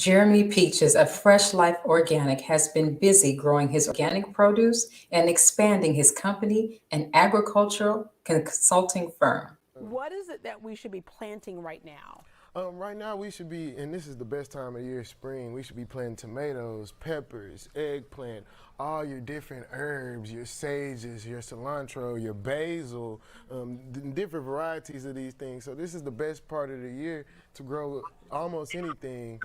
Jeremy Peaches of Fresh Life Organic has been busy growing his organic produce and expanding his company, an agricultural consulting firm. What is it that we should be planting right now? Right now we should be, and this is the best time of year, spring. We should be planting tomatoes, peppers, eggplant, all your different herbs, your sages, your cilantro, your basil, different varieties of these things. So this is the best part of the year to grow almost anything.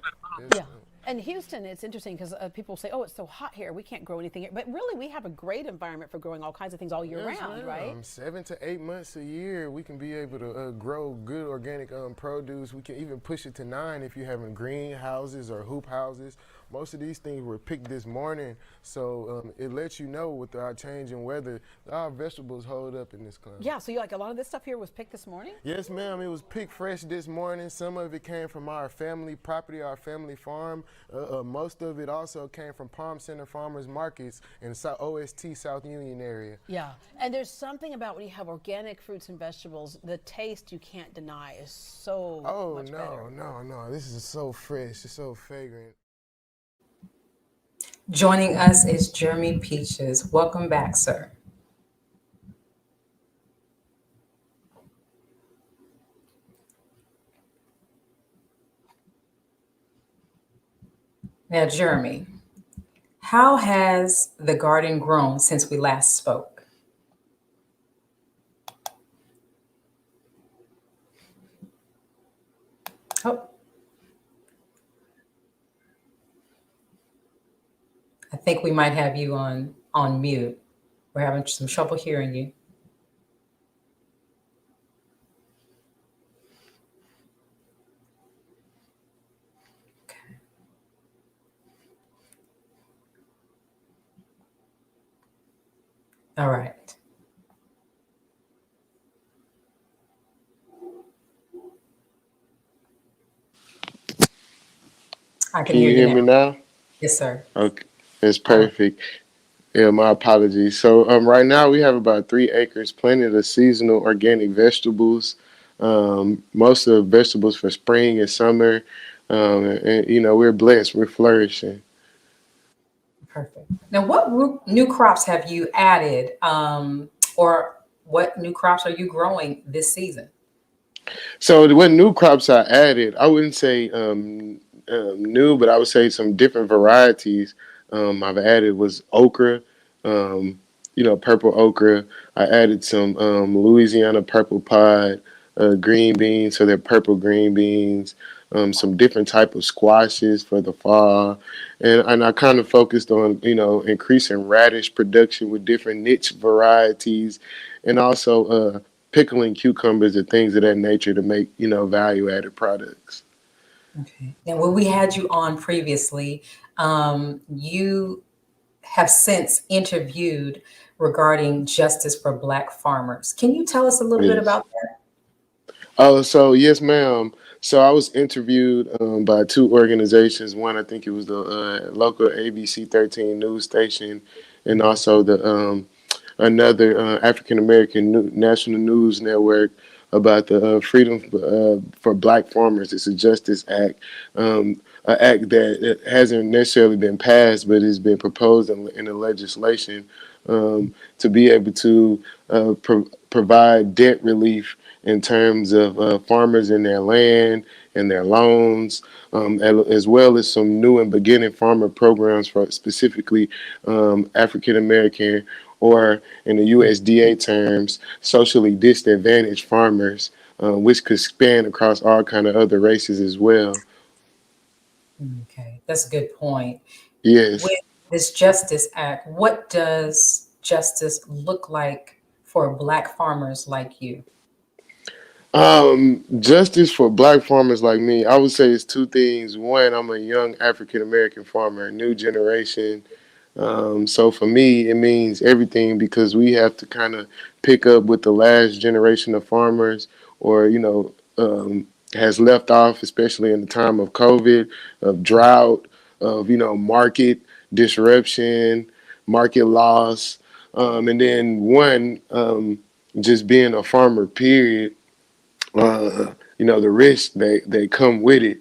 Yeah. And Houston, it's interesting because people say, "Oh, it's so hot here. We can't grow anything here." But really, we have a great environment for growing all kinds of things all year round, right? 7 to 8 months a year, we can be able to grow good organic produce. We can even push it to 9 if you're having greenhouses or hoop houses. Most of these things were picked this morning, so it lets you know with our change in weather, our vegetables hold up in this climate. Yeah, so you like a lot of this stuff here was picked this morning? Yes, ma'am. It was picked fresh this morning. Some of it came from our family property, our family farm. Most of it also came from Palm Center Farmers Markets in the OST South Union area. Yeah, and there's something about when you have organic fruits and vegetables, the taste you can't deny is so much better. Oh, no. This is so fresh. It's so fragrant. Joining us is Jeremy Peaches. Welcome back, sir. Now, Jeremy, how has the garden grown since we last spoke? Oh, I think we might have you on mute. We're having some trouble hearing you. Okay. All right. I can Can hear you you hear me now. now? Yes, sir. Okay, it's perfect. Yeah, my apologies. So right now we have about 3 acres planted of seasonal organic vegetables. Most of the vegetables for spring and summer. And we're blessed. We're flourishing. Perfect. Now, what new crops have you added, or what new crops are you growing this season? So what new crops I added, I wouldn't say new, but I would say some different varieties. I've added was okra, purple okra. I added some Louisiana purple pod, green beans, so they're purple green beans. Some different type of squashes for the fall, and I kind of focused on increasing radish production with different niche varieties, and also pickling cucumbers and things of that nature to make value added products. Okay. Now, when we had you on previously, you have since interviewed regarding justice for Black farmers. Can you tell us a little bit Yes. about that? Oh, so yes, ma'am. So I was interviewed by 2 organizations. One, I think it was the local ABC 13 news station, and also the another African American National News Network about the Freedom for Black Farmers. It's a Justice Act, an act that hasn't necessarily been passed, but has been proposed in the legislation to be able to provide debt relief in terms of farmers and their land and their loans, as well as some new and beginning farmer programs for specifically African American, or in the USDA terms, socially disadvantaged farmers, which could span across all kind of other races as well. Okay, that's a good point. Yes. With this Justice Act, what does justice look like for Black farmers like you? Justice for Black farmers like me, I would say it's two things. One, I'm a young African American farmer, new generation. So for me, it means everything because we have to kind of pick up with the last generation of farmers, or has left off, especially in the time of COVID, of drought, of market disruption, market loss, and then just being a farmer. Period. The risks they come with it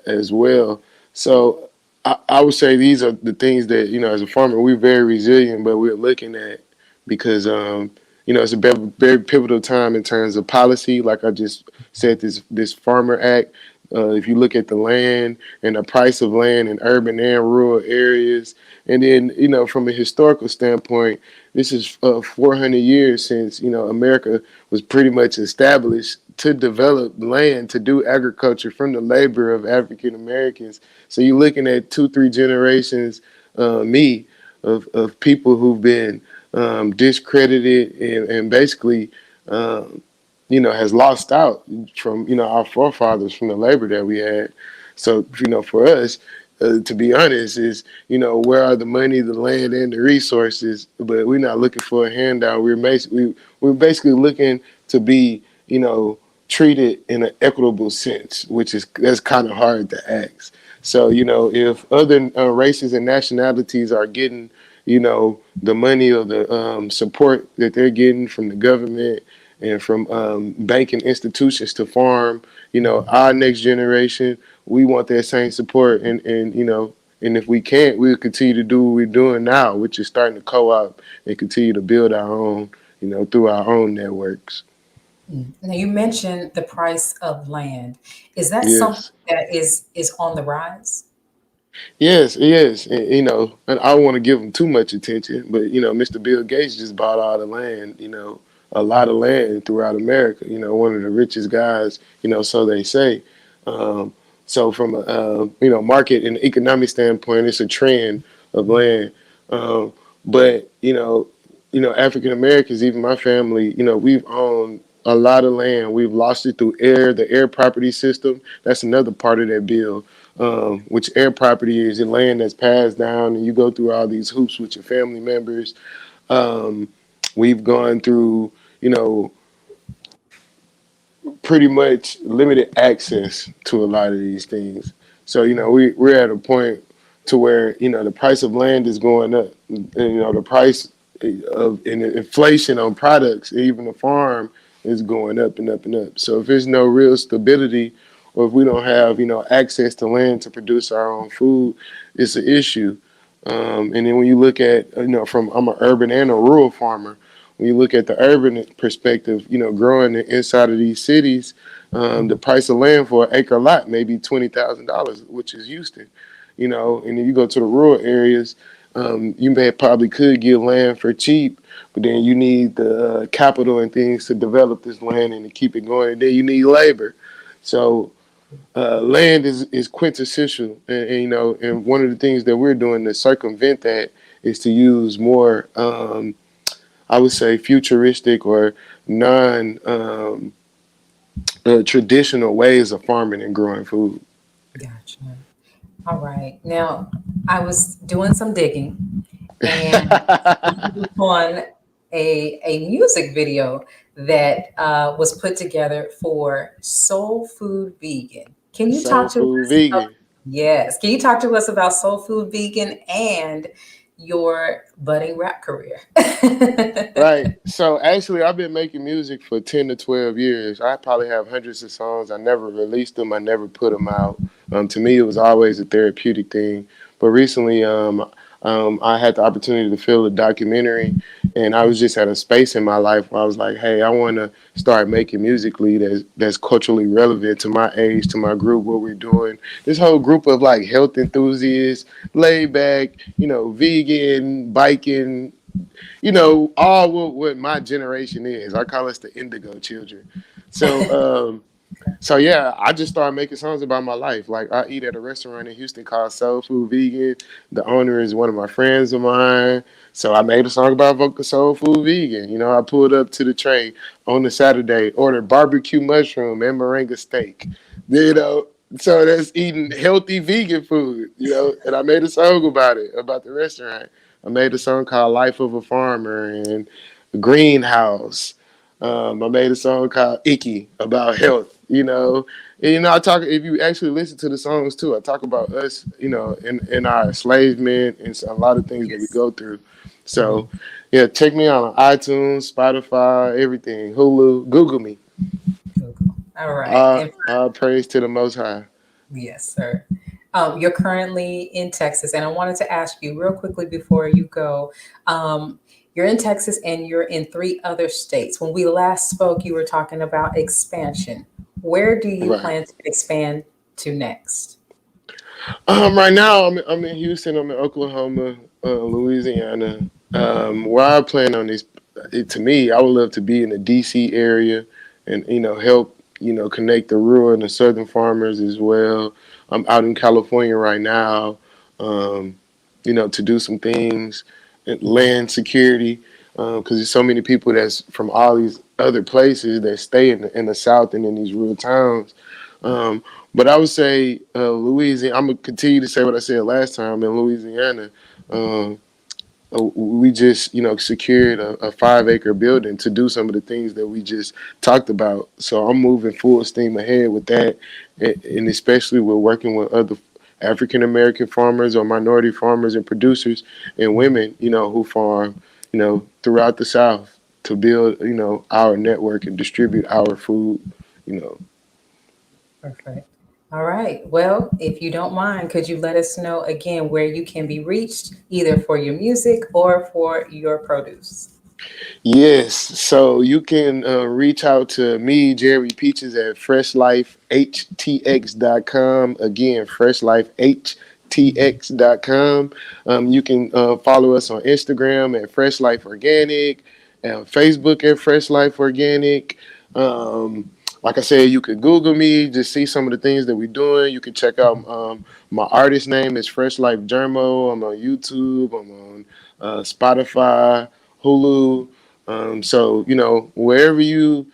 as well. So I would say these are the things that, as a farmer, we're very resilient, but we're looking at because, it's a very, very pivotal time in terms of policy. Like I just said, this Farmer Act. If you look at the land and the price of land in urban and rural areas, and then from a historical standpoint, this is 400 years since America was pretty much established to develop land to do agriculture from the labor of African Americans. So you're looking at 2-3 generations, me, of people who've been discredited and basically, has lost out from, our forefathers from the labor that we had. So, for us, to be honest, is, where are the money, the land, and the resources? But we're not looking for a handout. We're basically looking to be, treated in an equitable sense, that's kind of hard to ask. So, if other races and nationalities are getting, the money or the support that they're getting from the government and from banking institutions to farm, our next generation, we want that same support. And if we can't, we'll continue to do what we're doing now, which is starting to co-op and continue to build our own, through our own networks. Now you mentioned the price of land. Is that something Yes. that is on the rise? Yes, yes, and I don't want to give him too much attention, but Mr. Bill Gates just bought all the land, a lot of land throughout America. One of the richest guys, so they say. Um, so from a market and economic standpoint, it's a trend of land. Um, but African Americans, even my family, we've owned a lot of land. We've lost it through the air property system. That's another part of that bill, which air property is in land that's passed down, and you go through all these hoops with your family members. Um, we've gone through, pretty much limited access to a lot of these things. So we're at a point to where the price of land is going up, and the price of and the inflation on products, even the farm, is going up and up and up. So if there's no real stability, or if we don't have access to land to produce our own food, it's an issue. And then when you look at from I'm an urban and a rural farmer. When you look at the urban perspective, growing inside of these cities, the price of land for an acre lot may be $20,000, which is Houston. And then you go to the rural areas, you probably could get land for cheap, but then you need the capital and things to develop this land and to keep it going. And then you need labor. So land is quintessential, and one of the things that we're doing to circumvent that is to use more. I would say futuristic or non traditional ways of farming and growing food. Gotcha. All right. Now, I was doing some digging and on a music video that was put together for Soul Food Vegan. Can you Soul talk to food us? vegan. Yes. Can you talk to us about Soul Food Vegan and your budding rap career? Right. So actually, I've been making music for 10 to 12 years. I probably have hundreds of songs. I never released them. I never put them out. To me, it was always a therapeutic thing. But recently, I had the opportunity to film a documentary, and I was just at a space in my life where I was like, "Hey, I want to start making musically that's culturally relevant to my age, to my group, what we're doing." This whole group of like health enthusiasts, laid back, vegan, biking, all what my generation is. I call us the indigo children. So, so yeah, I just started making songs about my life. Like I eat at a restaurant in Houston called Soul Food Vegan. The owner is one of my friends of mine. So I made a song about Soul Food Vegan. I pulled up to the tray on the Saturday, ordered barbecue mushroom and moringa steak. You know, so that's eating healthy vegan food, and I made a song about it, about the restaurant. I made a song called Life of a Farmer and Greenhouse. I made a song called Icky about health, And, I talk, if you actually listen to the songs too, I talk about us, in our enslavement and a lot of things that we Yes. go through. So, yeah, check me out on iTunes, Spotify, everything, Hulu, Google me. Google. All right. And All praise to the Most High. yes, sir. You're currently in Texas, and I wanted to ask you real quickly before you go. You're in Texas and you're in 3 other states. When we last spoke, you were talking about expansion. Where do you Right. plan to expand to next? Right now, I'm in Houston. I'm in Oklahoma, Louisiana. Where I plan on this, to me, I would love to be in the DC area, and help connect the rural and the southern farmers as well. I'm out in California right now, um, to do some things, land security, because there's so many people that's from all these other places that stay in the South and in these rural towns. Um, but I would say Louisiana. I'm gonna continue to say what I said last time in Louisiana. Um, we just secured a 5-acre building to do some of the things that we just talked about. So I'm moving full steam ahead with that, and especially with working with other African American farmers or minority farmers and producers and women, who farm, throughout the South to build, our network and distribute our food, you know. Perfect. All right. Well, if you don't mind, could you let us know again where you can be reached, either for your music or for your produce? Yes, so you can reach out to me, Jerry Peaches, at freshlifehtx.com. Again, freshlifehtx.com. You can follow us on Instagram at Fresh Life Organic, and Facebook at Fresh Life Organic. Like I said, you could Google me, just see some of the things that we're doing. You can check out my artist name is Fresh Life Germo. I'm on YouTube. I'm on Spotify, Hulu. So wherever you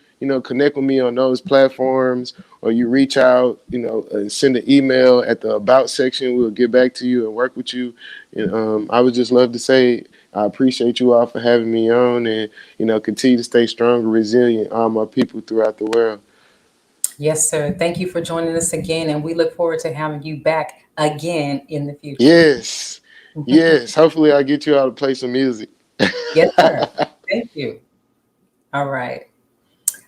connect with me on those platforms, or you reach out, and send an email at the about section, we'll get back to you and work with you. And I would just love to say I appreciate you all for having me on, and continue to stay strong and resilient, all my people throughout the world. Yes, sir. Thank you for joining us again, and we look forward to having you back again in the future. Yes, yes. Hopefully, I get you all to play some music. Yes, sir. Thank you. All right.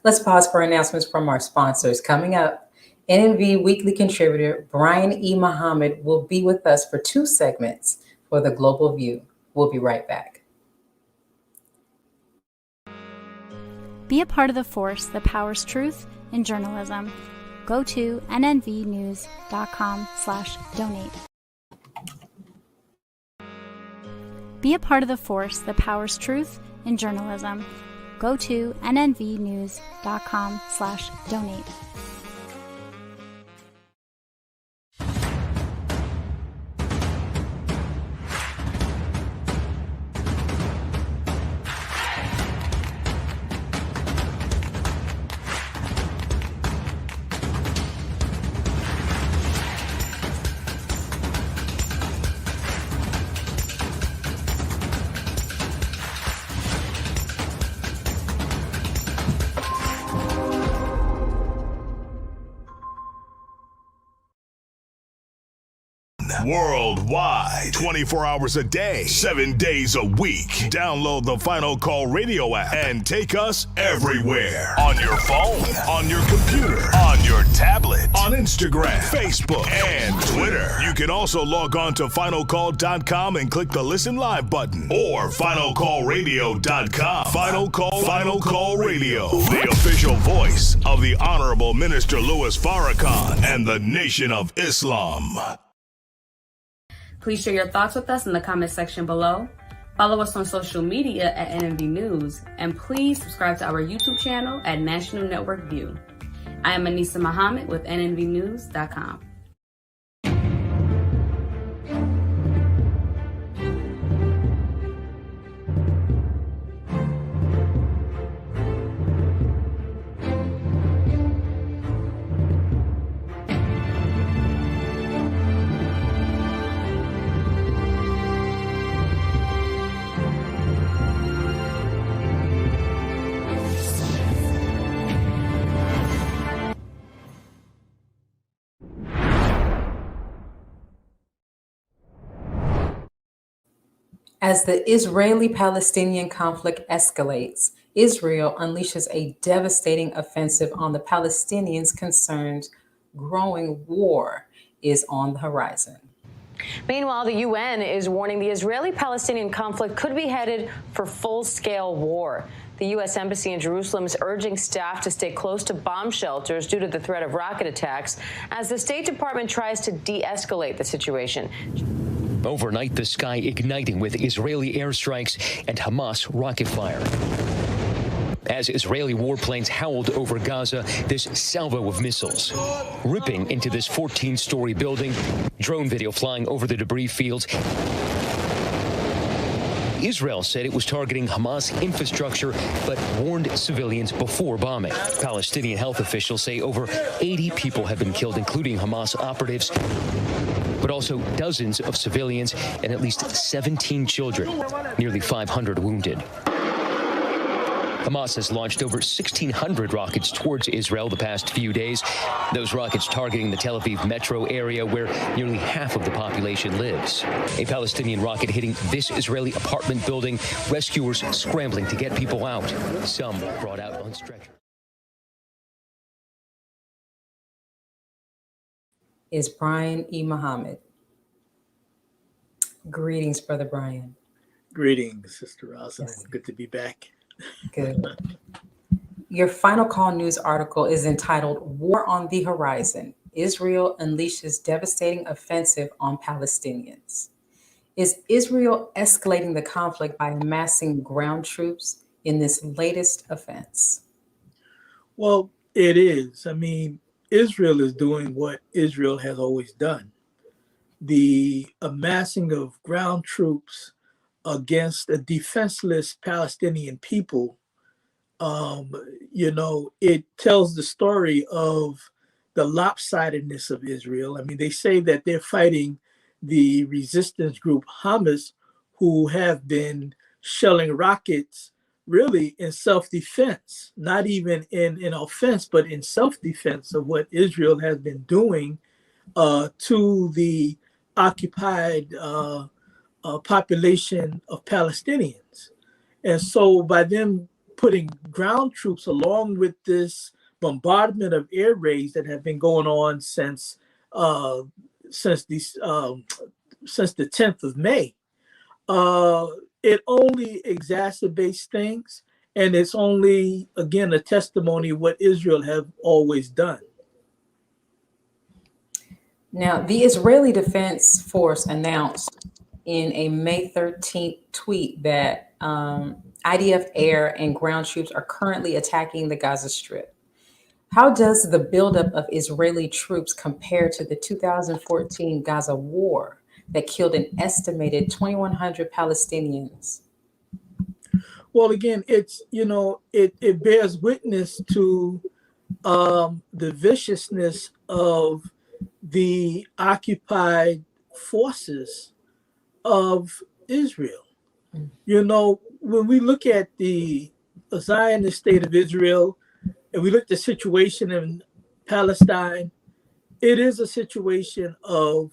Let's pause for announcements from our sponsors. Coming up, NNV weekly contributor Brian E. Muhammad will be with us for 2 segments for the Global View. We'll be right back. Be a part of the force that powers truth in journalism. Go to nnvnews.com/donate. Be a part of the force that powers truth in journalism. Go to nnvnews.com/donate. Worldwide, 24 hours a day, 7 days a week. Download the Final Call Radio app and take us everywhere. On your phone, on your computer, on your tablet, on Instagram, Facebook, and Twitter. You can also log on to finalcall.com and click the Listen Live button, or finalcallradio.com. Final Call Radio, the official voice of the Honorable Minister Louis Farrakhan and the Nation of Islam. Please share your thoughts with us in the comment section below. Follow us on social media at NNV News, and please subscribe to our YouTube channel at National Network View. I am Anissa Muhammad with nnvnews.com. As the Israeli-Palestinian conflict escalates, Israel unleashes a devastating offensive on the Palestinians' concerns growing war is on the horizon. Meanwhile, the UN is warning the Israeli-Palestinian conflict could be headed for full-scale war. The U.S. Embassy in Jerusalem is urging staff to stay close to bomb shelters due to the threat of rocket attacks as the State Department tries to de-escalate the situation. Overnight, the sky igniting with Israeli airstrikes and Hamas rocket fire. As Israeli warplanes howled over Gaza, this salvo of missiles ripping into this 14-story building. Drone video flying over the debris fields. Israel said it was targeting Hamas infrastructure, but warned civilians before bombing. Palestinian health officials say over 80 people have been killed, including Hamas operatives, but also dozens of civilians and at least 17 children, nearly 500 wounded. Hamas has launched over 1,600 rockets towards Israel the past few days. Those rockets targeting the Tel Aviv metro area where nearly half of the population lives. A Palestinian rocket hitting this Israeli apartment building. Rescuers scrambling to get people out. Some brought out on stretchers. Is Brian E. Muhammad. Greetings, Brother Brian. Greetings, Sister Rosalind. Yes. Good to be back. Good. Your Final Call News article is entitled War on the Horizon. Israel unleashes devastating offensive on Palestinians. Is Israel escalating the conflict by amassing ground troops in this latest offense? Well, it is. I mean, Israel is doing what Israel has always done. The amassing of ground troops against a defenseless Palestinian people, it tells the story of the lopsidedness of Israel. I mean, they say that they're fighting the resistance group Hamas, who have been shelling rockets really in self-defense, not even in offense, but in self-defense of what Israel has been doing to the occupied population of Palestinians. And so by them putting ground troops along with this bombardment of air raids that have been going on since the 10th of May, it only exacerbates things. And it's only, again, a testimony of what Israel have always done. Now, the Israeli Defense Force announced in a May 13th tweet that IDF air and ground troops are currently attacking the Gaza Strip. How does the buildup of Israeli troops compare to the 2014 Gaza war that killed an estimated 2,100 Palestinians? Well, again, it's, it bears witness to the viciousness of the occupied forces of Israel. When we look at the Zionist state of Israel and we look at the situation in Palestine, it is a situation of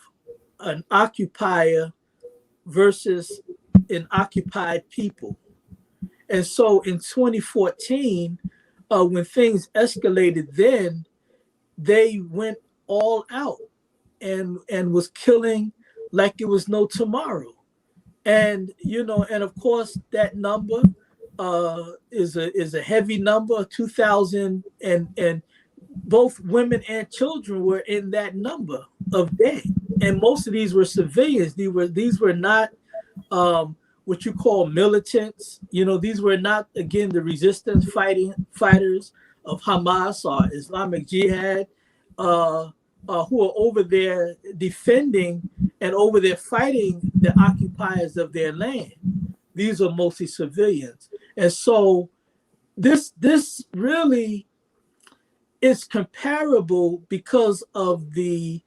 an occupier versus an occupied people. And so in 2014, when things escalated then, they went all out and was killing like it was no tomorrow. And, and of course that number is a heavy number, 2,000, and both women and children were in that number of dead. And most of these were civilians. These were not what you call militants. These were not, again, the resistance fighters of Hamas or Islamic Jihad, who are over there defending and over there fighting the occupiers of their land. These are mostly civilians. And so this really is comparable because of the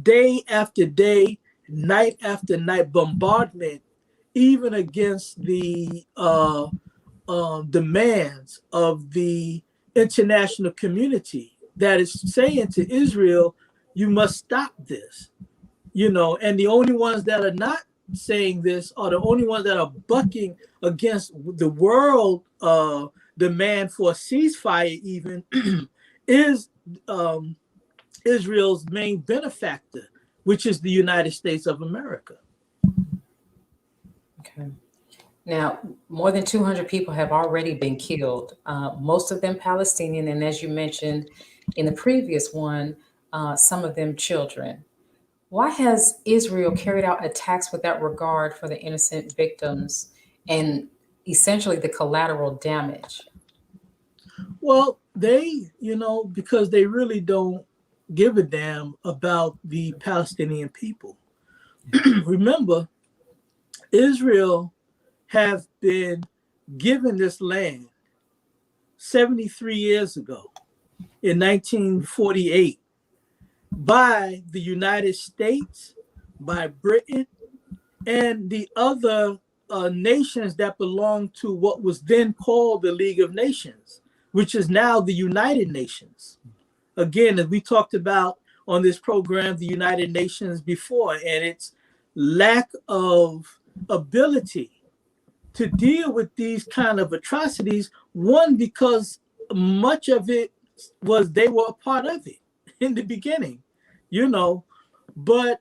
day after day, night after night bombardment, even against the demands of the international community that is saying to Israel, you must stop this, and the only ones that are not saying this are the only ones that are bucking against the world demand for a ceasefire even is Israel's main benefactor, which is the United States of America. Okay. Now, more than 200 people have already been killed, most of them Palestinian, and as you mentioned in the previous one, some of them children. Why has Israel carried out attacks without regard for the innocent victims and essentially the collateral damage? Well, they, because they really don't give a damn about the Palestinian people. Remember, Israel have been given this land 73 years ago in 1948 by the United States, by Britain, and the other nations that belong to what was then called the League of Nations, which is now the United Nations. Again, as we talked about on this program, the United Nations before, and its lack of ability to deal with these kind of atrocities, one, because much of it was they were a part of it in the beginning, but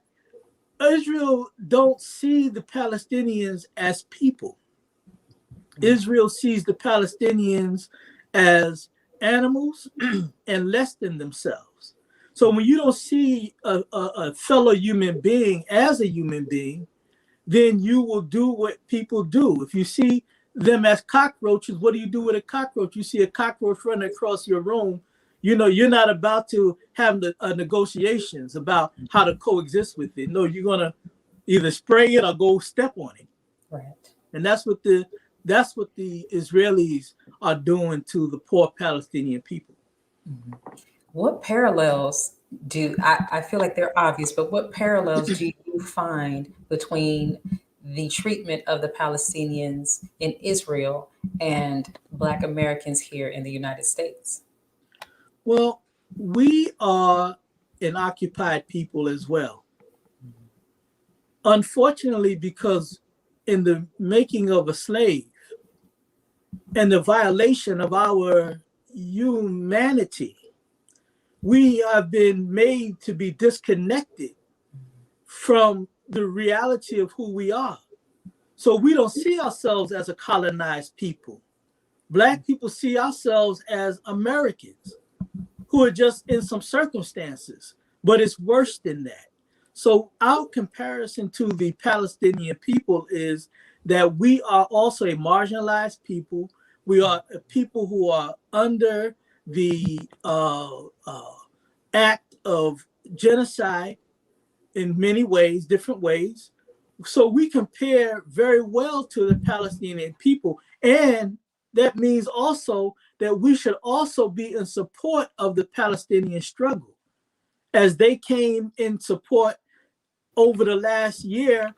Israel don't see the Palestinians as people. Israel sees the Palestinians as animals and less than themselves. So when you don't see a fellow human being as a human being, then you will do what people do. If you see them as cockroaches, what do you do with a cockroach? You see a cockroach running across your room, you're not about to have negotiations about how to coexist with it. No, you're gonna either spray it or go step on it. Right. And that's what the Israelis are doing to the poor Palestinian people. Mm-hmm. What parallels I feel like they're obvious, but what parallels do you find between the treatment of the Palestinians in Israel and Black Americans here in the United States? Well, we are an occupied people as well. Unfortunately, because in the making of a slave and the violation of our humanity, we have been made to be disconnected from the reality of who we are. So we don't see ourselves as a colonized people. Black people see ourselves as Americans who are just in some circumstances, but it's worse than that. So our comparison to the Palestinian people is that we are also a marginalized people. We are a people who are under the act of genocide in many ways, different ways. So we compare very well to the Palestinian people. And that means also that we should also be in support of the Palestinian struggle, as they came in support over the last year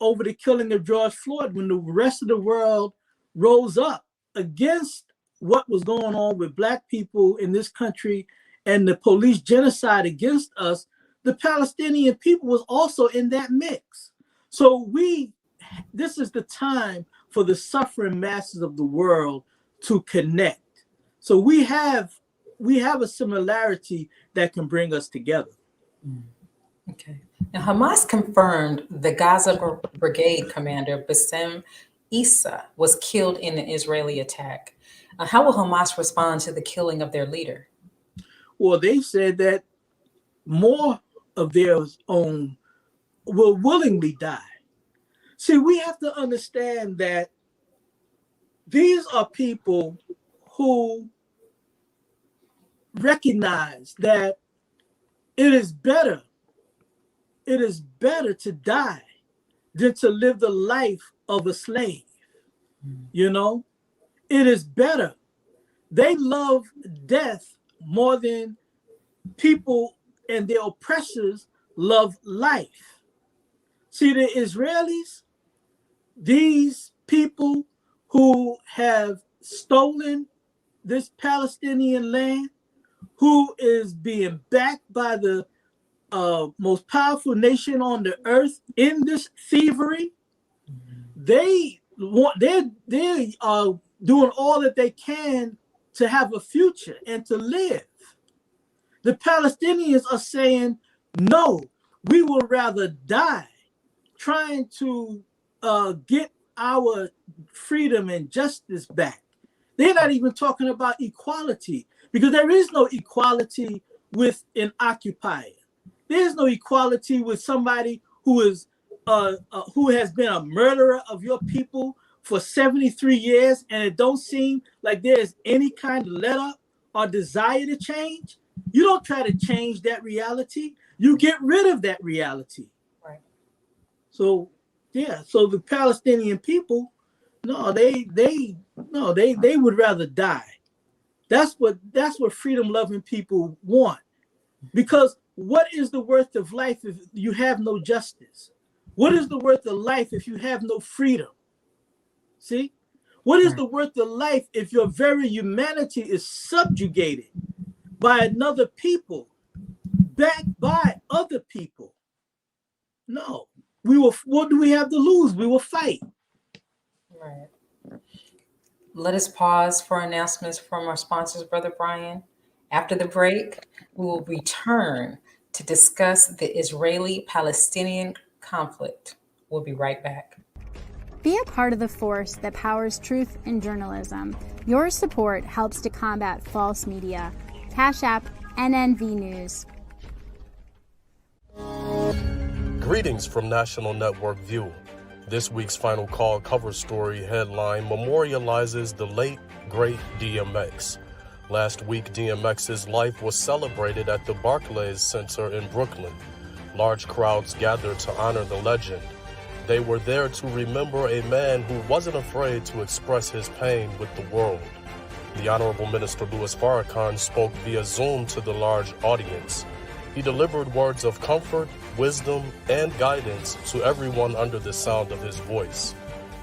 over the killing of George Floyd, when the rest of the world rose up against what was going on with Black people in this country and the police genocide against us. The Palestinian people was also in that mix. So this is the time for the suffering masses of the world to connect. So we have a similarity that can bring us together. Okay. Now, Hamas confirmed the Gaza Brigade commander, Bassem Issa, was killed in an Israeli attack. How will Hamas respond to the killing of their leader? Well, they said that more of their own will willingly die. See, we have to understand that these are people who recognize that it is better to die than to live the life of a slave. It is better. They love death more than people and their oppressors love life. See, the Israelis, these people who have stolen this Palestinian land, who is being backed by the most powerful nation on the earth in this thievery, they are doing all that they can to have a future and to live. The Palestinians are saying, no, we will rather die trying to get our freedom and justice back. They're not even talking about equality, because there is no equality with an occupier. There's no equality with somebody who has been a murderer of your people for 73 years, and it don't seem like there's any kind of let up or desire to change. You don't try to change that reality. You get rid of that reality. Right. So yeah, so the Palestinian people, no, they would rather die. That's what freedom-loving people want. Because what is the worth of life if you have no justice? What is the worth of life if you have no freedom? See? What is the worth of life if your very humanity is subjugated by another people, backed by other people? No. What do we have to lose? We will fight. Right. Let us pause for announcements from our sponsors, Brother Brian. After the break, we will return to discuss the Israeli-Palestinian conflict. We'll be right back. Be a part of the force that powers truth in journalism. Your support helps to combat false media. Cash App NNV News. Greetings from National Network View. This week's Final Call cover story headline memorializes the late, great DMX. Last week, DMX's life was celebrated at the Barclays Center in Brooklyn. Large crowds gathered to honor the legend. They were there to remember a man who wasn't afraid to express his pain with the world. The Honorable Minister Louis Farrakhan spoke via Zoom to the large audience. He delivered words of comfort, wisdom, and guidance to everyone under the sound of his voice.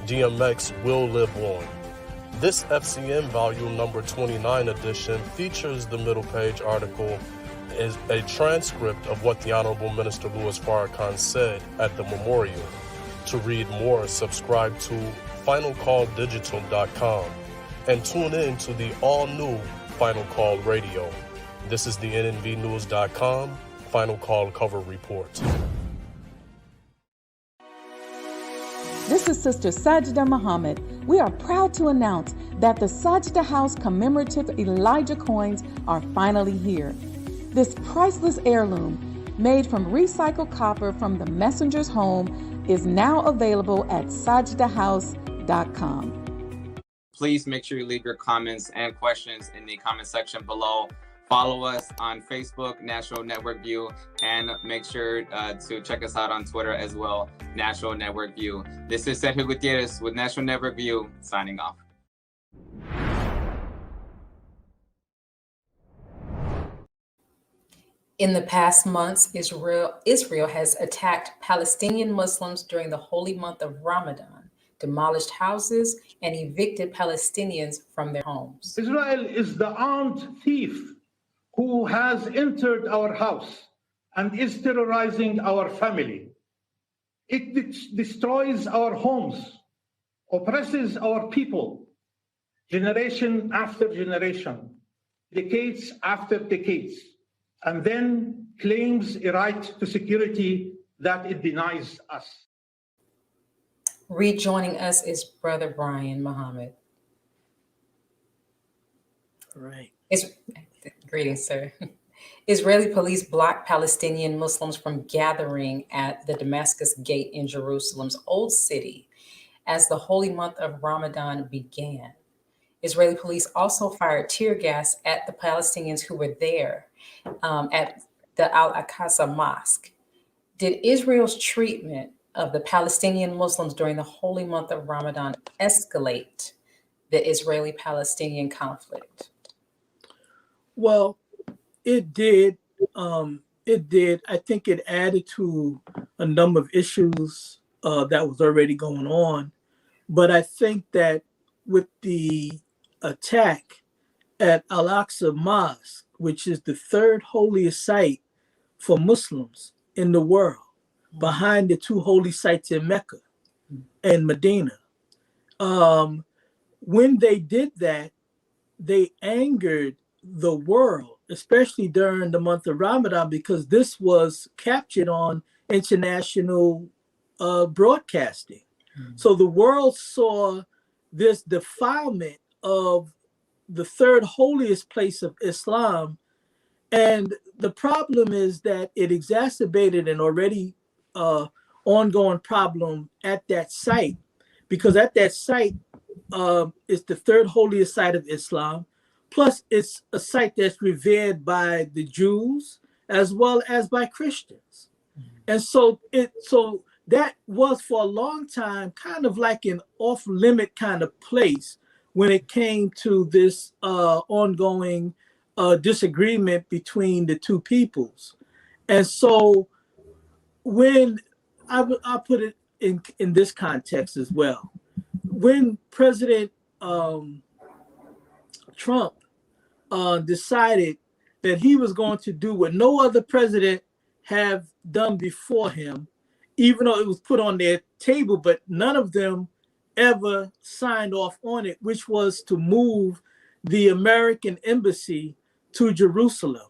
DMX will live on. This FCM volume number 29 edition features the middle page article as a transcript of what the Honorable Minister Louis Farrakhan said at the memorial. To read more, subscribe to finalcalldigital.com and tune in to the all-new Final Call Radio. This is the nnvnews.com Final Call cover report. This is Sister Sajda Muhammad. We are proud to announce that the Sajda House commemorative Elijah coins are finally here. This priceless heirloom, made from recycled copper from the messenger's home, is now available at sajdahouse.com. Please make sure you leave your comments and questions in the comment section below. Follow us on Facebook, National Network View, and make sure to check us out on Twitter as well, National Network View. This is Sergio Gutierrez with National Network View, signing off. In the past months, Israel has attacked Palestinian Muslims during the holy month of Ramadan, demolished houses, and evicted Palestinians from their homes. Israel is the armed thief who has entered our house and is terrorizing our family. It destroys our homes, oppresses our people, generation after generation, decades after decades, and then claims a right to security that it denies us. Rejoining us is Brother Brian Muhammad. All right. Greetings, sir. Israeli police blocked Palestinian Muslims from gathering at the Damascus Gate in Jerusalem's Old City as the holy month of Ramadan began. Israeli police also fired tear gas at the Palestinians who were there at the Al-Aqsa Mosque. Did Israel's treatment of the Palestinian Muslims during the holy month of Ramadan escalate the Israeli-Palestinian conflict? Well, it did. It did. I think it added to a number of issues that was already going on. But I think that with the attack at Al-Aqsa Mosque, which is the third holiest site for Muslims in the world, behind the two holy sites in Mecca and Medina, when they did that, they angered the world especially during the month of Ramadan, because this was captured on international broadcasting. So the world saw this defilement of the third holiest place of Islam. And the problem is that it exacerbated an already ongoing problem at that site, because at that site is the third holiest site of Islam. Plus, it's a site that's revered by the Jews as well as by Christians. And so that was for a long time kind of like an off-limit kind of place when it came to this ongoing disagreement between the two peoples. And so when I'll put it in this context as well. When President Trump decided that he was going to do what no other president have done before him, even though it was put on their table, but none of them ever signed off on it, which was to move the American embassy to Jerusalem,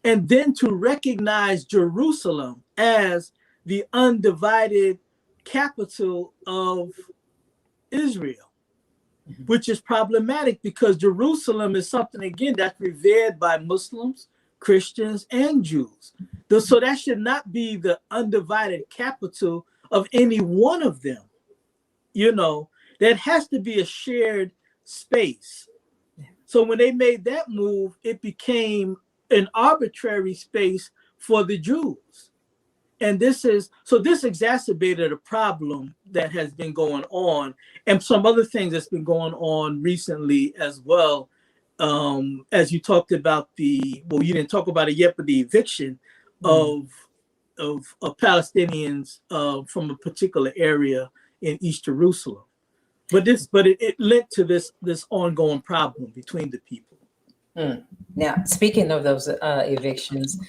and then to recognize Jerusalem as the undivided capital of Israel, which is problematic because Jerusalem is something, again, that's revered by Muslims, Christians, and Jews. So that should not be the undivided capital of any one of them. That has to be a shared space. So when they made that move, it became an arbitrary space for the Jews. And this exacerbated a problem that has been going on, and some other things that's been going on recently as well. As you talked about you didn't talk about it yet, but the eviction of Palestinians from a particular area in East Jerusalem. But it led to this ongoing problem between the people. Now, speaking of those evictions,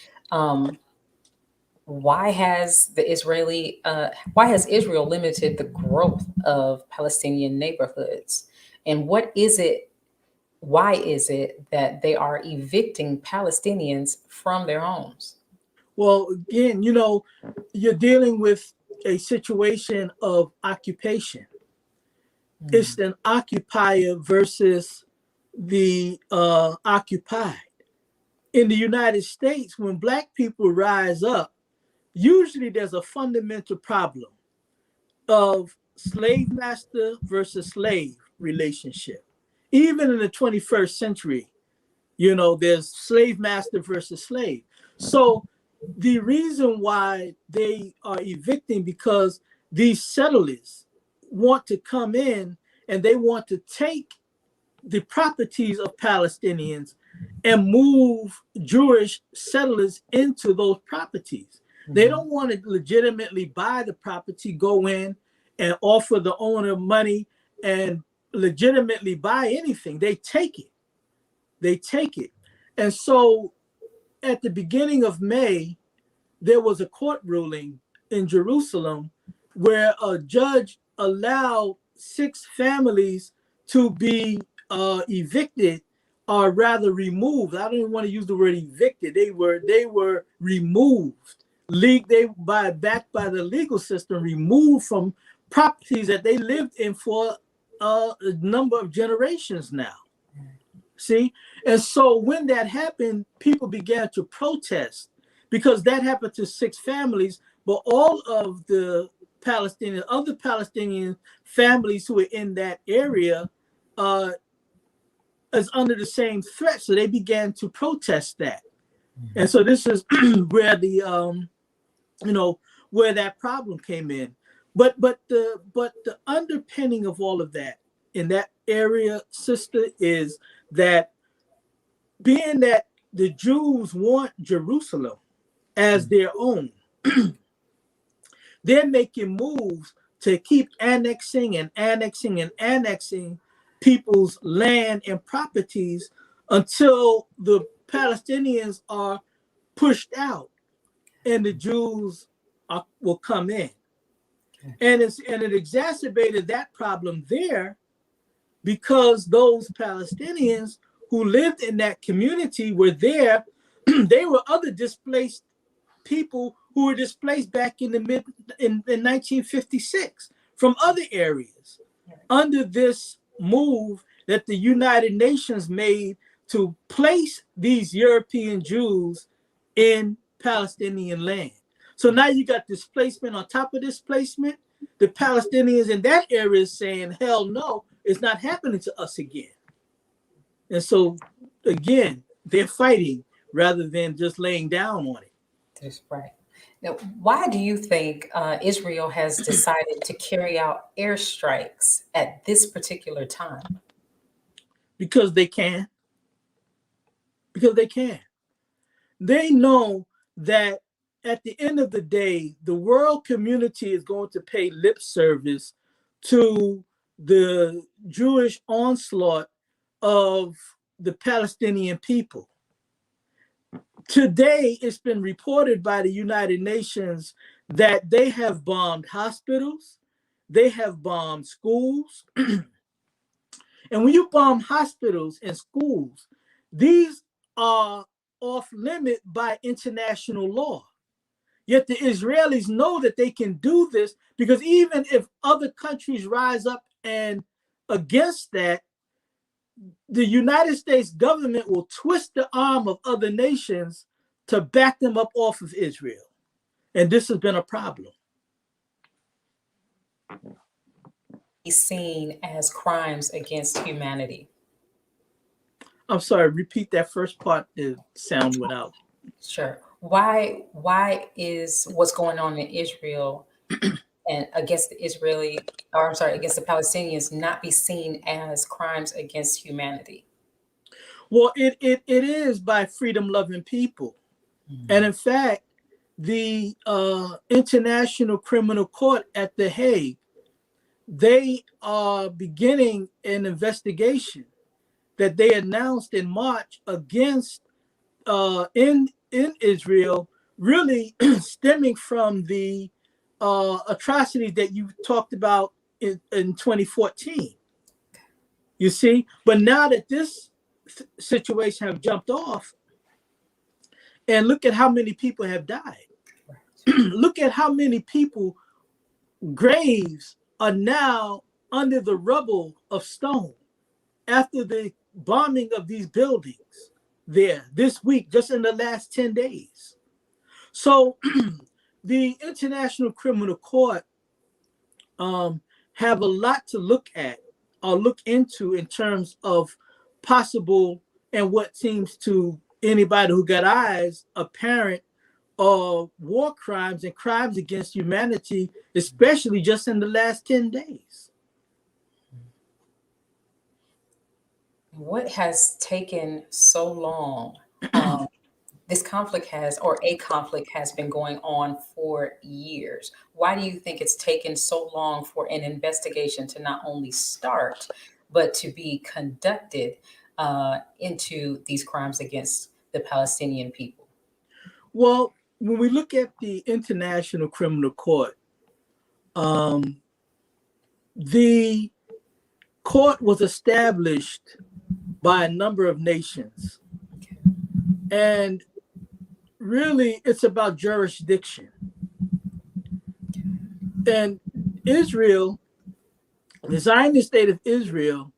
why has Israel limited the growth of Palestinian neighborhoods? And why is it that they are evicting Palestinians from their homes? Well, again, you're dealing with a situation of occupation. It's an occupier versus the occupied. In the United States, when Black people rise up, usually there's a fundamental problem of slave master versus slave relationship. Even in the 21st century, there's slave master versus slave. So the reason why they are evicting, because these settlers want to come in and they want to take the properties of Palestinians and move Jewish settlers into those properties. They don't want to legitimately buy the property, go in and offer the owner money and legitimately buy anything. They take it. And so at the beginning of May, there was a court ruling in Jerusalem where a judge allowed 6 families to be evicted, or rather removed. I don't even want to use the word evicted. They were removed. Backed by the legal system, removed from properties that they lived in for a number of generations now. See? And so when that happened, people began to protest, because that happened to 6 families, but all of the other Palestinian families who were in that area is under the same threat. So they began to protest that. And so this is where where that problem came in. But the underpinning of all of that in that area, sister, is that being that the Jews want Jerusalem as their own, they're making moves to keep annexing people's land and properties until the Palestinians are pushed out and the Jews will come in. And it exacerbated that problem there, because those Palestinians who lived in that community were there. They were other displaced people who were displaced back in 1956 from other areas under this move that the United Nations made to place these European Jews in Palestinian land. So now you got displacement on top of displacement. The Palestinians in that area is saying, hell no, it's not happening to us again. And so, again, they're fighting rather than just laying down on it. That's right. Now, why do you think Israel has decided to carry out airstrikes at this particular time? Because they can. Because they can. They know that at the end of the day, the world community is going to pay lip service to the Jewish onslaught of the Palestinian people. Today, it's been reported by the United Nations that they have bombed hospitals, they have bombed schools. And when you bomb hospitals and schools, these are off limit by international law. Yet the Israelis know that they can do this because even if other countries rise up and against that, the United States government will twist the arm of other nations to back them up off of Israel. And this has been a problem. Seen as crimes against humanity. I'm sorry, repeat that first part. The sound went out. Sure. Why is what's going on in Israel and against the against the Palestinians not be seen as crimes against humanity? Well, it is by freedom-loving people. And in fact, the International Criminal Court at The Hague, they are beginning an investigation that they announced in March against in Israel, really stemming from the atrocities that you talked about in 2014. You see, but now that this situation have jumped off, and look at how many people have died. Look at how many people graves are now under the rubble of stone after the bombing of these buildings there this week, just in the last 10 days. So the International Criminal Court have a lot to look at or look into in terms of possible and what seems to anybody who got eyes apparent of war crimes and crimes against humanity, especially just in the last 10 days. What has taken so long? This conflict has been going on for years. Why do you think it's taken so long for an investigation to not only start, but to be conducted into these crimes against the Palestinian people? Well, when we look at the International Criminal Court, the court was established by a number of nations. And really, it's about jurisdiction. And Israel, the Zionist state of Israel,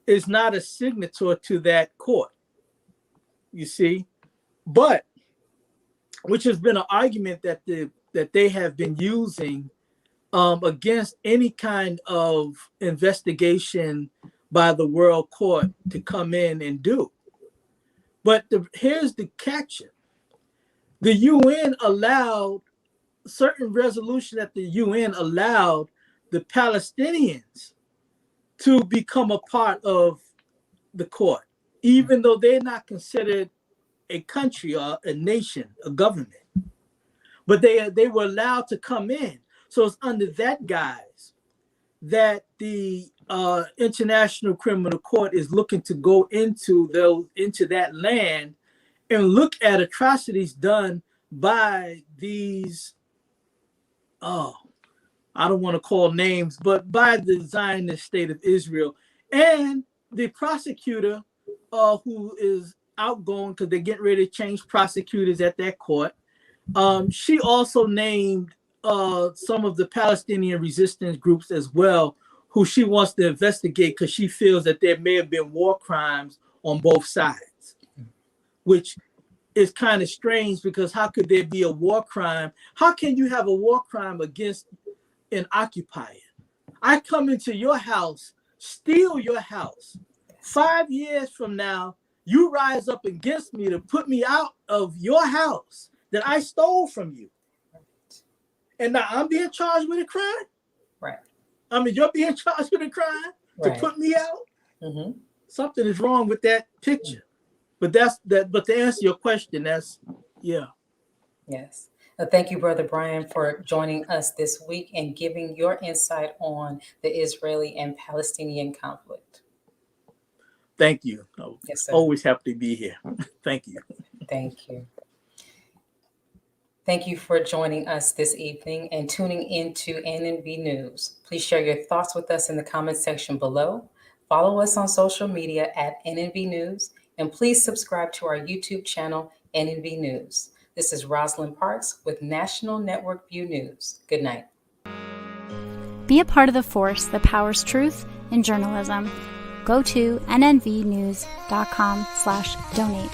is not a signatory to that court, you see. But, which has been an argument that they have been using against any kind of investigation by the World Court to come in and do. But here's the catch. The UN allowed certain resolution at the UN allowed the Palestinians to become a part of the court, even though they're not considered a country or a nation, a government. But they were allowed to come in. So it's under that guise that the International Criminal Court is looking to go into that land and look at atrocities done by these, I don't want to call names, but by the Zionist state of Israel. And the prosecutor who is outgoing because they're getting ready to change prosecutors at that court. She also named some of the Palestinian resistance groups as well, who she wants to investigate because she feels that there may have been war crimes on both sides, which is kind of strange because how could there be a war crime? How can you have a war crime against an occupier? I come into your house, steal your house. 5 years from now, you rise up against me to put me out of your house that I stole from you. And now I'm being charged with a crime? Right. I mean, you're being charged with a crime to put me out? Mm-hmm. Something is wrong with that picture. But but to answer your question, yeah. Yes. Thank you, Brother Brian, for joining us this week and giving your insight on the Israeli and Palestinian conflict. Thank you. Yes, sir. Always happy to be here. Thank you. Thank you. Thank you for joining us this evening and tuning into NNV News. Please share your thoughts with us in the comment section below. Follow us on social media at NNV News, and please subscribe to our YouTube channel, NNV News. This is Rosalind Parks with National Network View News. Good night. Be a part of the force that powers truth in journalism. Go to nnvnews.com/donate.